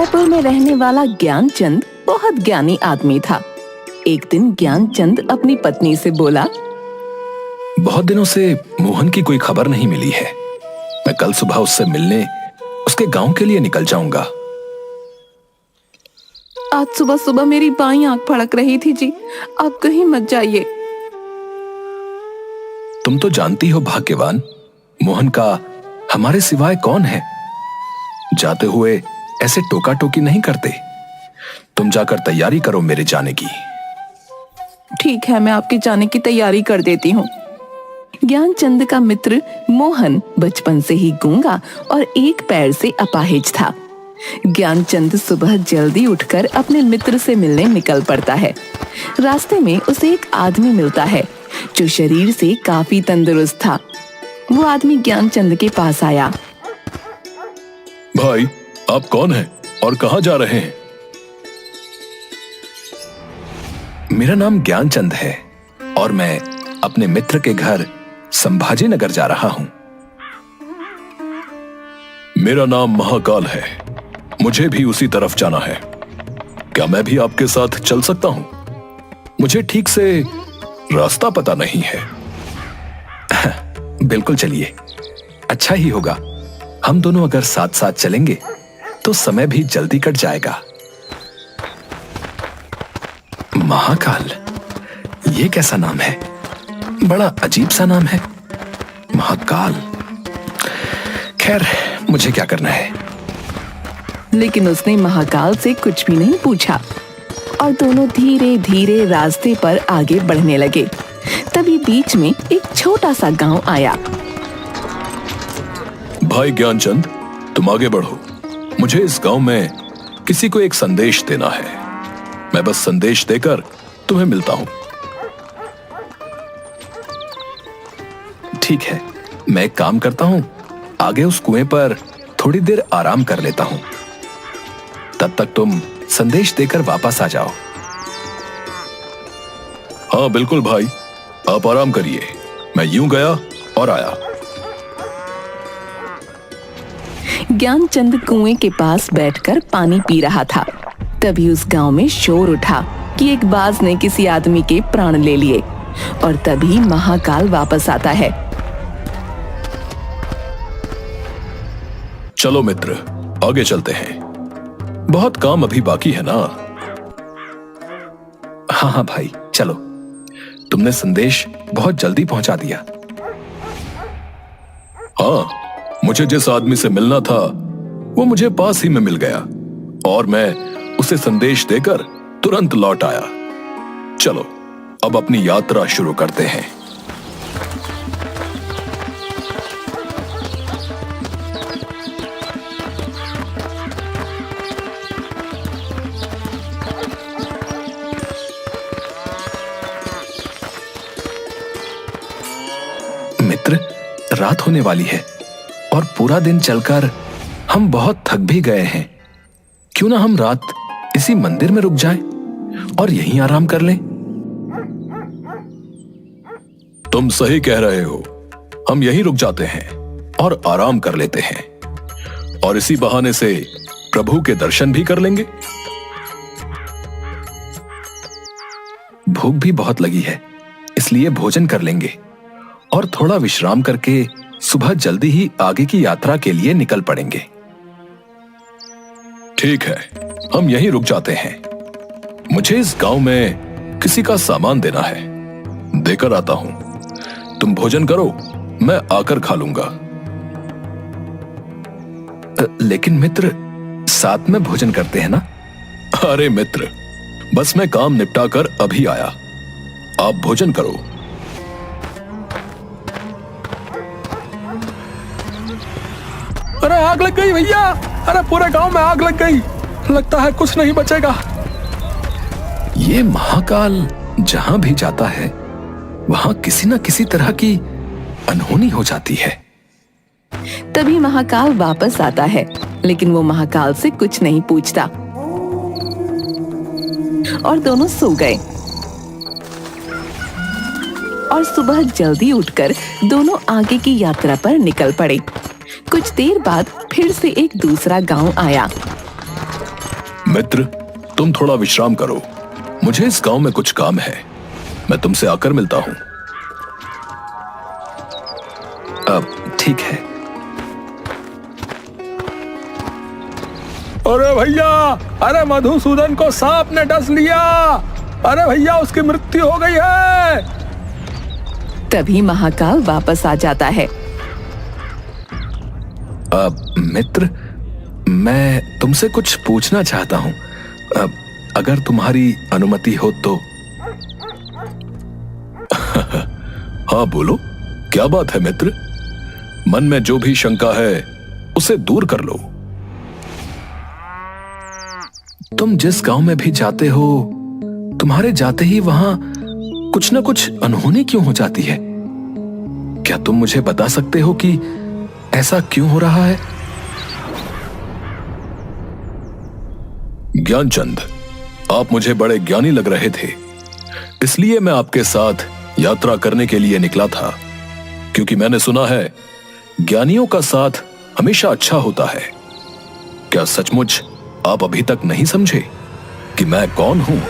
उदयपुर में रहने वाला ज्ञानचंद बहुत ज्ञानी आदमी था। एक दिन ज्ञानचंद अपनी पत्नी से बोला, बहुत दिनों से मोहन की कोई खबर नहीं मिली है। मैं कल सुबह उससे मिलने उसके गांव के लिए निकल जाऊंगा। आज सुबह सुबह मेरी बाईं आंख फड़क रही थी जी, आप कहीं मत जाइए। तुम तो जानती हो भाग्यवान, मोहन का हमारे सिवाय कौन है। जाते हुए ऐसे टोका टोकी नहीं करते। तुम जाकर तैयारी करो मेरे जाने की। ठीक है, मैं आपके जाने की तैयारी कर देती हूँ। ज्ञानचंद का मित्र मोहन बचपन से ही गूंगा और एक पैर से अपाहिज था। ज्ञानचंद सुबह जल्दी उठकर अपने मित्र से मिलने निकल पड़ता है। रास्ते में उसे एक आदमी मिलता है जो शरीर से काफी तंदुरुस्त था। वो आदमी ज्ञानचंद के पास आया। भाई, आप कौन हैं और कहां जा रहे हैं? मेरा नाम ज्ञानचंद है और मैं अपने मित्र के घर संभाजी नगर जा रहा हूं। मेरा नाम महाकाल है, मुझे भी उसी तरफ जाना है। क्या मैं भी आपके साथ चल सकता हूं? मुझे ठीक से रास्ता पता नहीं है। बिल्कुल चलिए, अच्छा ही होगा। हम दोनों अगर साथ साथ चलेंगे तो समय भी जल्दी कट जाएगा। महाकाल, ये कैसा नाम है? बड़ा अजीब सा नाम है, महाकाल। खैर, मुझे क्या करना है। लेकिन उसने महाकाल से कुछ भी नहीं पूछा और दोनों धीरे धीरे रास्ते पर आगे बढ़ने लगे। तभी बीच में एक छोटा सा गांव आया। भाई ज्ञानचंद, तुम आगे बढ़ो। मुझे इस गांव में किसी को एक संदेश देना है। मैं बस संदेश देकर तुम्हें मिलता हूं। ठीक है, मैं एक काम करता हूं, आगे उस कुएं पर थोड़ी देर आराम कर लेता हूं। तब तक तुम संदेश देकर वापस आ जाओ। हाँ बिल्कुल भाई, आप आराम करिए। मैं यूं गया और आया। ज्ञानचंद कुएं के पास बैठकर पानी पी रहा था। तभी उस गांव में शोर उठा कि एक बाज ने किसी आदमी के प्राण ले लिए और तभी महाकाल वापस आता है। चलो मित्र, आगे चलते हैं। बहुत काम अभी बाकी है ना। हाँ हाँ भाई, चलो। तुमने संदेश बहुत जल्दी पहुंचा दिया। हाँ, मुझे जिस आदमी से मिलना था वो मुझे पास ही में मिल गया और मैं उसे संदेश देकर तुरंत लौट आया। चलो अब अपनी यात्रा शुरू करते हैं। मित्र, रात होने वाली है और पूरा दिन चलकर हम बहुत थक भी गए हैं। क्यों ना हम रात इसी मंदिर में रुक जाएं और यहीं आराम कर लें। तुम सही कह रहे हो, हम यहीं रुक जाते हैं और आराम कर लेते हैं और इसी बहाने से प्रभु के दर्शन भी कर लेंगे। भूख भी बहुत लगी है, इसलिए भोजन कर लेंगे और थोड़ा विश्राम करके सुबह जल्दी ही आगे की यात्रा के लिए निकल पड़ेंगे। ठीक है, हम यहीं रुक जाते हैं। मुझे इस गांव में किसी का सामान देना है, देकर आता हूं। तुम भोजन करो, मैं आकर खा लूंगा। लेकिन मित्र, साथ में भोजन करते हैं ना। अरे मित्र, बस मैं काम निपटाकर अभी आया, आप भोजन करो। अरे आग लग गई भैया, अरे पूरे गांव में आग लग गई, लगता है कुछ नहीं बचेगा। ये महाकाल जहां भी जाता है वहां किसी न किसी तरह की अनहोनी हो जाती है। तभी महाकाल वापस आता है, लेकिन वो महाकाल से कुछ नहीं पूछता और दोनों सो गए। और सुबह जल्दी उठकर दोनों आगे की यात्रा पर निकल पड़े। कुछ देर बाद फिर से एक दूसरा गांव आया। मित्र, तुम थोड़ा विश्राम करो। मुझे इस गांव में कुछ काम है। मैं तुमसे आकर मिलता हूं। अब ठीक है। अरे भैया, अरे मधुसूदन को सांप ने डस लिया। अरे भैया, उसकी मृत्यु हो गई है। तभी महाकाल वापस आ जाता है। अब मित्र, मैं तुमसे कुछ पूछना चाहता हूं। अगर तुम्हारी अनुमति हो तो। हाँ बोलो, क्या बात है मित्र? मन में जो भी शंका है उसे दूर कर लो। तुम जिस गांव में भी जाते हो, तुम्हारे जाते ही वहां कुछ न कुछ अनहोनी क्यों हो जाती है? क्या तुम मुझे बता सकते हो कि ऐसा क्यों हो रहा है? ज्ञानचंद, आप मुझे बड़े ज्ञानी लग रहे थे, इसलिए मैं आपके साथ यात्रा करने के लिए निकला था, क्योंकि मैंने सुना है ज्ञानियों का साथ हमेशा अच्छा होता है। क्या सचमुच आप अभी तक नहीं समझे कि मैं कौन हूं?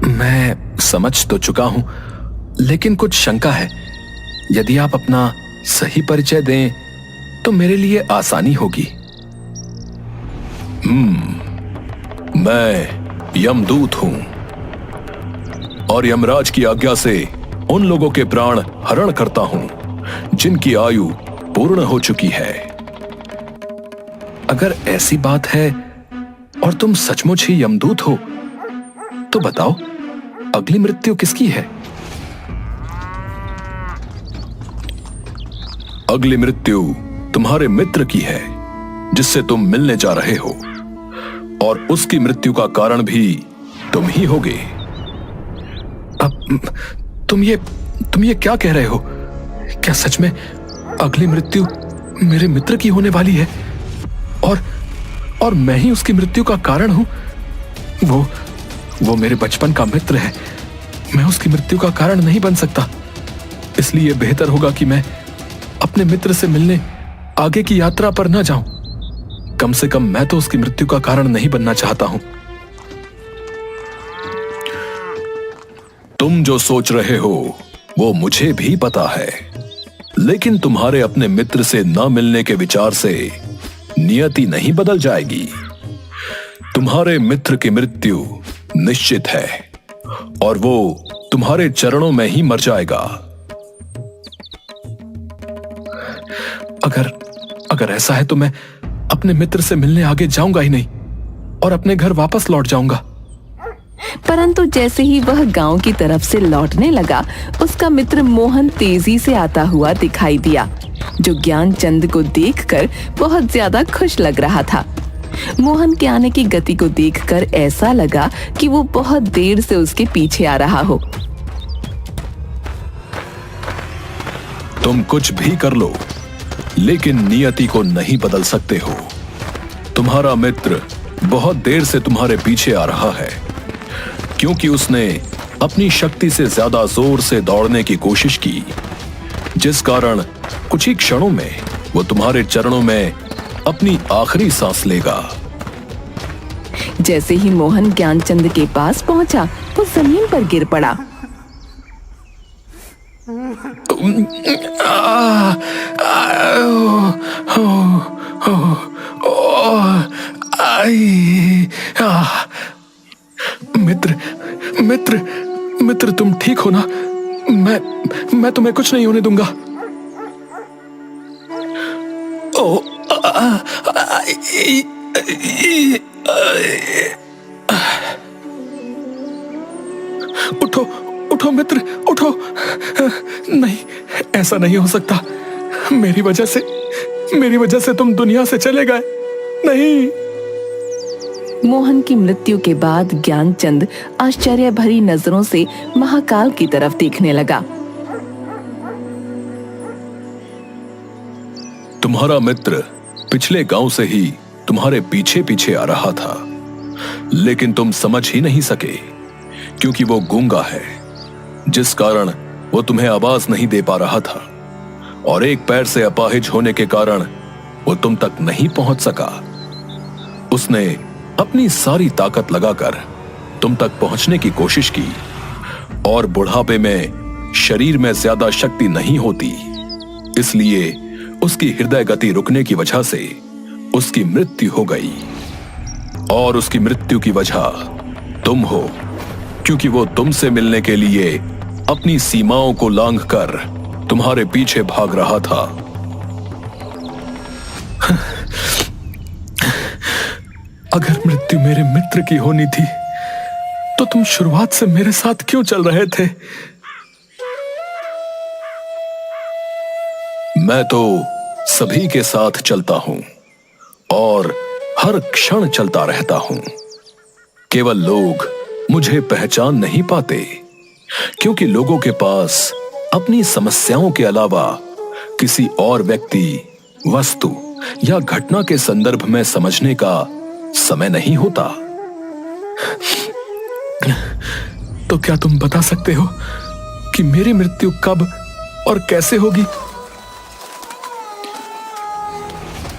मैं समझ तो चुका हूं, लेकिन कुछ शंका है। यदि आप अपना सही परिचय दें तो मेरे लिए आसानी होगी। मैं यमदूत हूं और यमराज की आज्ञा से उन लोगों के प्राण हरण करता हूं जिनकी आयु पूर्ण हो चुकी है। अगर ऐसी बात है और तुम सचमुच ही यमदूत हो, तो बताओ अगली मृत्यु किसकी है? अगली मृत्यु तुम्हारे मित्र की है, जिससे तुम मिलने जा रहे हो, और उसकी मृत्यु का कारण भी तुम ही होगे। अब तुम ये क्या कह रहे हो? क्या सच में अगली मृत्यु मेरे मित्र की होने वाली है और मैं ही उसकी मृत्यु का कारण हूं? वो मेरे बचपन का मित्र है। मैं उसकी मृत्यु का कारण नहीं बन सकता। इसलिए बेहतर होगा कि मैं अपने मित्र से मिलने आगे की यात्रा पर न जाऊं। कम से कम मैं तो उसकी मृत्यु का कारण नहीं बनना चाहता हूं। तुम जो सोच रहे हो वो मुझे भी पता है, लेकिन तुम्हारे अपने मित्र से न मिलने के विचार से नियति नहीं बदल जाएगी। तुम्हारे मित्र की मृत्यु निश्चित है और वो तुम्हारे चरणों में ही मर जाएगा। अगर ऐसा है तो मैं अपने मित्र से मिलने आगे जाऊंगा ही नहीं और अपने घर वापस लौट जाऊंगा। परंतु जैसे ही वह गांव की तरफ से लौटने लगा, उसका मित्र मोहन तेजी से आता हुआ दिखाई दिया, जो ज्ञानचंद को देखकर बहुत ज्यादा खुश लग रहा था। मोहन के आने की गति को देखकर ऐसा लगा कि वो बहुत देर से उसके पीछे आ रहा हो। तुम कुछ भी कर लो, लेकिन नियति को नहीं बदल सकते हो। तुम्हारा मित्र बहुत देर से तुम्हारे पीछे आ रहा है, क्योंकि उसने अपनी शक्ति से ज्यादा जोर से दौड़ने की कोशिश की, जिस कारण कुछ ही क्षणों में वो तुम्हारे चरणों में अपनी आखिरी सांस लेगा। जैसे ही मोहन ज्ञानचंद के पास पहुंचा, वो जमीन पर गिर पड़ा। मित्र तुम ठीक हो ना? मैं तुम्हें कुछ नहीं होने दूंगा। उठो मित्र, उठो। नहीं, ऐसा नहीं हो सकता। मेरी वजह से तुम दुनिया से चले गए। नहीं। मोहन की मृत्यु के बाद ज्ञानचंद आश्चर्य भरी नजरों से महाकाल की तरफ देखने लगा। तुम्हारा मित्र पिछले गांव से ही तुम्हारे पीछे पीछे आ रहा था, लेकिन तुम समझ ही नहीं सके, क्योंकि वो गूंगा है, जिस कारण वो तुम्हें आवाज नहीं दे पा रहा था, और एक पैर से अपाहिज होने के कारण वो तुम तक नहीं पहुंच सका। उसने अपनी सारी ताकत लगाकर तुम तक पहुंचने की कोशिश की, और बुढ़ापे में शरीर में ज्यादा शक्ति नहीं होती, इसलिए उसकी हृदय गति रुकने की वजह से उसकी मृत्यु हो गई। और उसकी मृत्यु की वजह तुम हो, क्योंकि वो तुमसे मिलने के लिए अपनी सीमाओं को लांघकर तुम्हारे पीछे भाग रहा था। अगर मृत्यु मेरे मित्र की होनी थी तो तुम शुरुआत से मेरे साथ क्यों चल रहे थे? मैं तो सभी के साथ चलता हूं और हर क्षण चलता रहता हूं। केवल लोग मुझे पहचान नहीं पाते, क्योंकि लोगों के पास अपनी समस्याओं के अलावा किसी और व्यक्ति, वस्तु या घटना के संदर्भ में समझने का समय नहीं होता। तो क्या तुम बता सकते हो कि मेरी मृत्यु कब और कैसे होगी?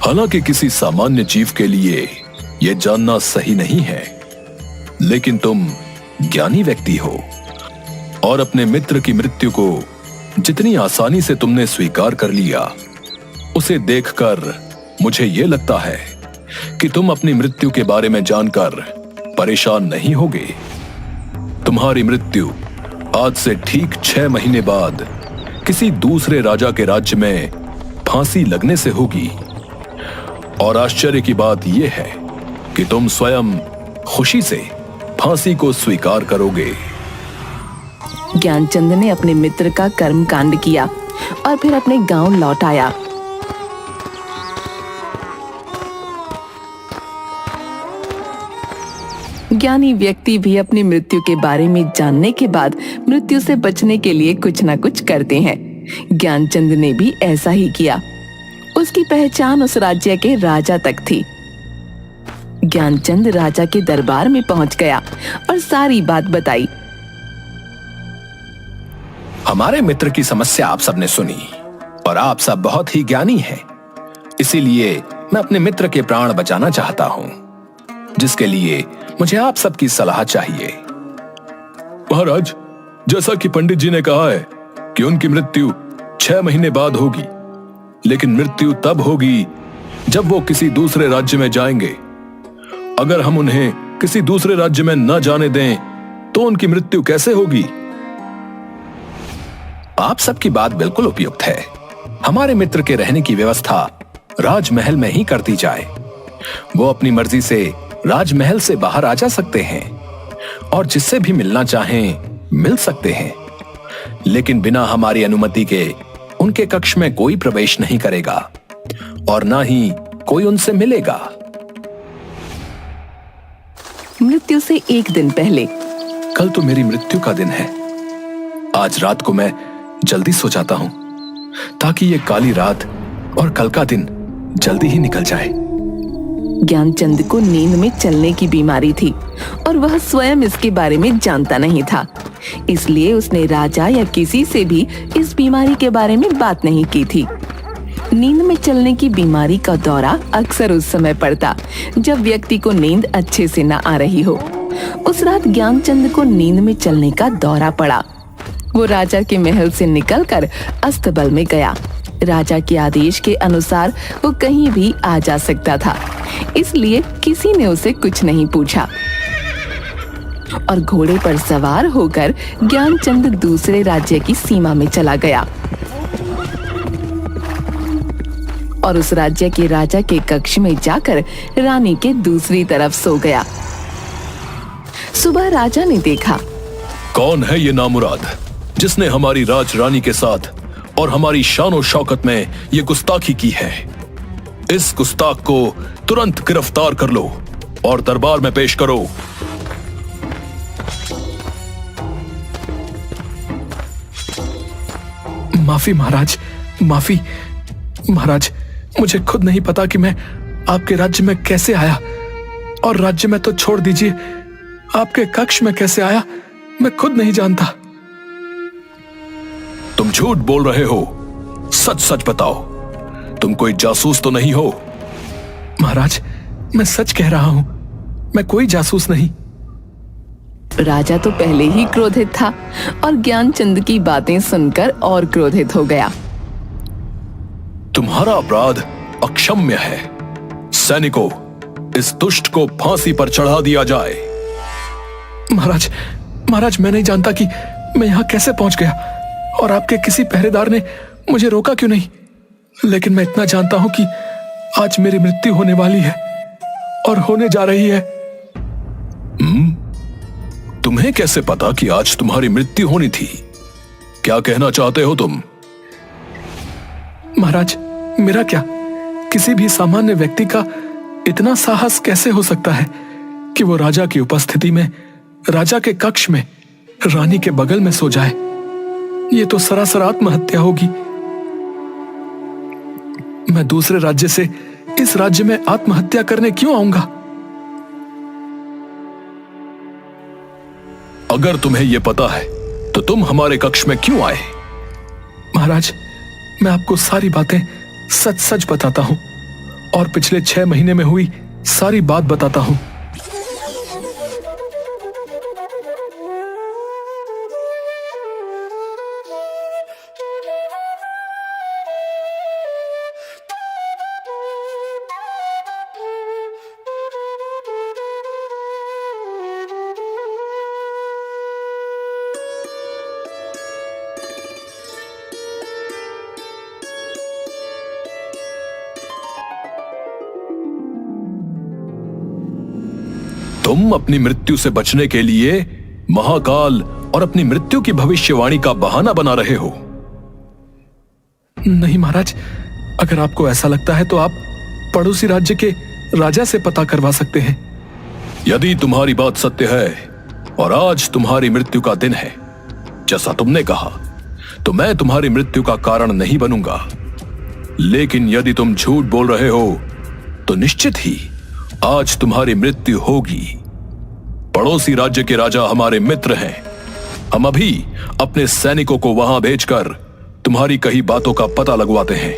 हालांकि किसी सामान्य जीव के लिए यह जानना सही नहीं है, लेकिन तुम ज्ञानी व्यक्ति हो और अपने मित्र की मृत्यु को जितनी आसानी से तुमने स्वीकार कर लिया, उसे देखकर मुझे यह लगता है कि तुम अपनी मृत्यु के बारे में जानकर परेशान नहीं होगे। तुम्हारी मृत्यु आज से ठीक 6 महीने बाद किसी दूसरे राजा के राज्य में फांसी लगने से होगी। और आश्चर्य की बात यह है कि तुम स्वयं खुशी से फांसी को स्वीकार करोगे। ज्ञानचंद ने अपने मित्र का कर्म कांड किया और फिर अपने गांव लौट आया। ज्ञानी व्यक्ति भी अपनी मृत्यु के बारे में जानने के बाद मृत्यु से बचने के लिए कुछ ना कुछ करते हैं। ज्ञानचंद ने भी ऐसा ही किया। उसकी पहचान उस राज्य के राजा तक थी। ज्ञानचंद राजा के दरबार में पहुंच गया और सारी बात बताई। हमारे मित्र की समस्या आप सबने सुनी और आप सब बहुत ही ज्ञानी हैं। इसीलिए मैं अपने मित्र के प्राण बचाना चाहता हूं, जिसके लिए मुझे आप सबकी सलाह चाहिए। महाराज, जैसा कि पंडित जी ने कहा है कि उनकी मृत्यु 6 महीने बाद होगी, लेकिन मृत्यु तब होगी जब वो किसी दूसरे राज्य में जाएंगे। अगर हम उन्हें किसी दूसरे राज्य में न जाने दें तो उनकी मृत्यु कैसे होगी? आप सबकी बात बिल्कुल उपयुक्त है। हमारे मित्र के रहने की व्यवस्था राजमहल में ही कर दी जाए। वो अपनी मर्जी से राजमहल से बाहर आ जा सकते हैं और जिससे भी मिलना चाहें मिल सकते हैं, लेकिन बिना हमारी अनुमति के उनके कक्ष में कोई प्रवेश नहीं करेगा और ना ही कोई उनसे मिलेगा। मृत्यु से एक दिन पहले। कल तो मेरी मृत्यु का दिन है। आज रात को मैं जल्दी सो जाता हूं ताकि ये काली रात और कल का दिन जल्दी ही निकल जाए। ज्ञानचंद को नींद में चलने की बीमारी थी और वह स्वयं इसके बारे में जानता नहीं था, इसलिए उसने राजा या किसी से भी इस बीमारी के बारे में बात नहीं की थी। नींद में चलने की बीमारी का दौरा अक्सर उस समय पड़ता जब व्यक्ति को नींद अच्छे से न आ रही हो। उस रात ज्ञानचंद को नींद में चलने का दौरा पड़ा। वो राजा के महल से निकलकर अस्तबल में गया। राजा के आदेश के अनुसार वो कहीं भी आ जा सकता था, इसलिए किसी ने उसे कुछ नहीं पूछा और घोड़े पर सवार होकर ज्ञानचंद दूसरे राज्य की सीमा में चला गया और उस राज्य के राजा के कक्ष में जाकर रानी के दूसरी तरफ सो गया। सुबह राजा ने देखा, कौन है ये नामुराद जिसने हमारी राजरानी के साथ और हमारी शान शौकत में ये गुस्ताखी की है? इस गुस्ताख को तुरंत गिरफ्तार कर लो और दरबार में पेश करो। माफी महाराज, माफी महाराज। मुझे खुद नहीं पता कि मैं आपके राज्य में कैसे आया, और राज्य में तो छोड़ दीजिए, आपके कक्ष में कैसे आया मैं खुद नहीं जानता। तुम झूठ बोल रहे हो, सच सच बताओ, तुम कोई जासूस तो नहीं हो? महाराज, मैं सच कह रहा हूं, मैं कोई जासूस नहीं। राजा तो पहले ही क्रोधित था और ज्ञानचंद की बातें सुनकर और क्रोधित हो गया। तुम्हारा अपराध अक्षम्य है। सैनिकों, इस दुष्ट को फांसी पर चढ़ा दिया जाए। महाराज, महाराज, मैं नहीं जानता कि मैं यहां कैसे पहुंच गया और आपके किसी पहरेदार ने मुझे रोका क्यों नहीं, लेकिन मैं इतना जानता हूं कि आज मेरी मृत्यु होने वाली है और होने जा रही है। तुम्हें कैसे पता कि आज तुम्हारी मृत्यु होनी थी? क्या कहना चाहते हो तुम? महाराज, मेरा क्या, किसी भी सामान्य व्यक्ति का इतना साहस कैसे हो सकता है कि वो राजा की उपस्थिति में, राजा के कक्ष में, रानी के बगल में सो जाए? ये तो सरासर आत्महत्या होगी। मैं दूसरे राज्य से इस राज्य में आत्महत्या करने क्यों आऊंगा? अगर तुम्हें यह पता है तो तुम हमारे कक्ष में क्यों आए? महाराज, मैं आपको सारी बातें सच सच बताता हूं और पिछले 6 महीने में हुई सारी बात बताता हूं। तुम अपनी मृत्यु से बचने के लिए महाकाल और अपनी मृत्यु की भविष्यवाणी का बहाना बना रहे हो। नहीं महाराज, अगर आपको ऐसा लगता है तो आप पड़ोसी राज्य के राजा से पता करवा सकते हैं। यदि तुम्हारी बात सत्य है और आज तुम्हारी मृत्यु का दिन है जैसा तुमने कहा, तो मैं तुम्हारी मृत्यु का कारण नहीं बनूंगा। लेकिन यदि तुम झूठ बोल रहे हो तो निश्चित ही आज तुम्हारी मृत्यु होगी। पड़ोसी राज्य के राजा हमारे मित्र हैं। हम अभी अपने सैनिकों को वहां भेजकर तुम्हारी कही बातों का पता लगवाते हैं।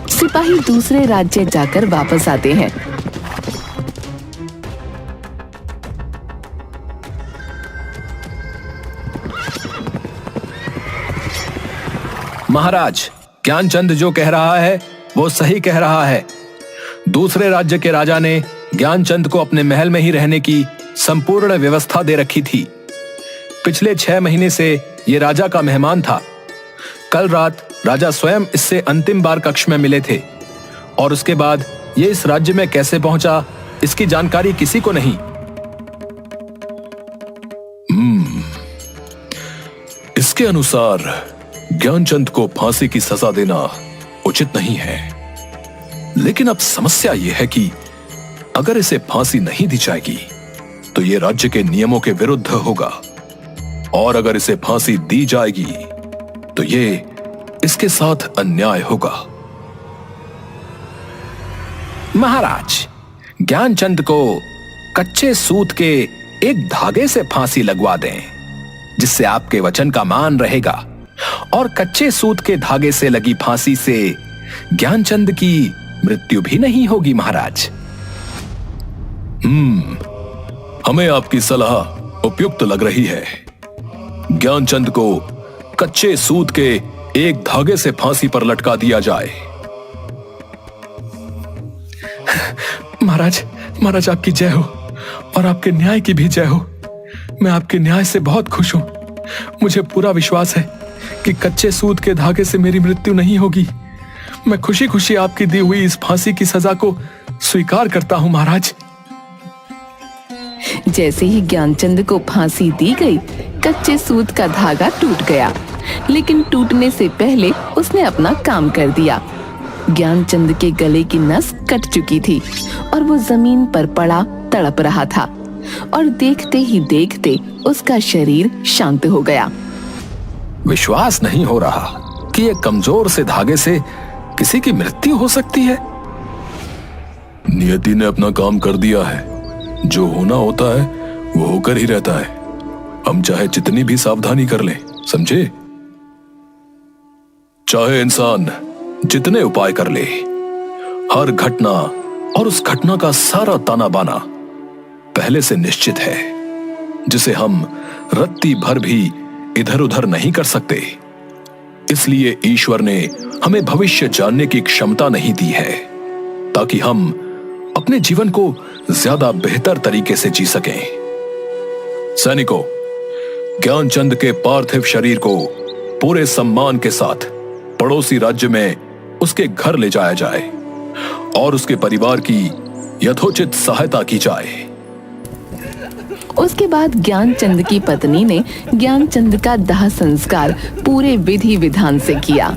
सिपाही दूसरे राज्य जाकर वापस आते हैं। महाराज, ज्ञानचंद जो कह रहा है वो सही कह रहा है। दूसरे राज्य के राजा ने ज्ञानचंद को अपने महल में ही रहने की संपूर्ण व्यवस्था दे रखी थी। पिछले 6 महीने से ये राजा का मेहमान था। कल रात राजा स्वयं इससे अंतिम बार कक्ष में मिले थे और उसके बाद ये इस राज्य में कैसे पहुंचा, इसकी जानकारी किसी को नहीं। इसके अनुसार ज्ञानचंद को फांसी की सजा देना उचित नहीं है। लेकिन अब समस्या यह है कि अगर इसे फांसी नहीं दी जाएगी तो यह राज्य के नियमों के विरुद्ध होगा, और अगर इसे फांसी दी जाएगी तो यह इसके साथ अन्याय होगा। महाराज, ज्ञानचंद को कच्चे सूत के एक धागे से फांसी लगवा दें, जिससे आपके वचन का मान रहेगा, और कच्चे सूत के धागे से लगी फांसी से ज्ञानचंद की मृत्यु भी नहीं होगी। महाराज, हमें आपकी सलाह उपयुक्त लग रही है। ज्ञानचंद को कच्चे सूत के एक धागे से फांसी पर लटका दिया जाए। महाराज, महाराज, आपकी जय हो और आपके न्याय की भी जय हो। मैं आपके न्याय से बहुत खुश हूं। मुझे पूरा विश्वास है कि कच्चे सूत के धागे से मेरी मृत्यु नहीं होगी। मैं खुशी खुशी आपकी दी हुई इस फांसी की सजा को स्वीकार करता हूं। महाराज, जैसे ही ज्ञानचंद को फांसी दी गई, कच्चे सूत का धागा टूट गया, लेकिन टूटने से पहले उसने अपना काम कर दिया। ज्ञानचंद के गले की नस कट चुकी थी और वो जमीन पर पड़ा तड़प रहा था, और देखते ही देखते उसका शरीर शांत हो गया। विश्वास नहीं हो रहा कि एक कमजोर से धागे से किसी की मृत्यु हो सकती है। नियति ने अपना काम कर दिया है। जो होना होता है वो होकर ही रहता है। हम चाहे जितनी भी सावधानी कर लें, समझे? चाहे इंसान जितने उपाय कर ले, हर घटना और उस घटना का सारा ताना बाना पहले से निश्चित है, जिसे हम रत्ती भर भी इधर उधर नहीं कर सकते। इसलिए ईश्वर ने हमें भविष्य जानने की क्षमता नहीं दी है, ताकि हम अपने जीवन को ज्यादा बेहतर तरीके से जी सकें। सैनिकों, ज्ञानचंद के पार्थिव शरीर को पूरे सम्मान के साथ पड़ोसी राज्य में उसके घर ले जाया जाए और उसके परिवार की यथोचित सहायता की जाए। उसके बाद ज्ञानचंद की पत्नी ने ज्ञानचंद का दाह संस्कार पूरे विधि विधान से किया।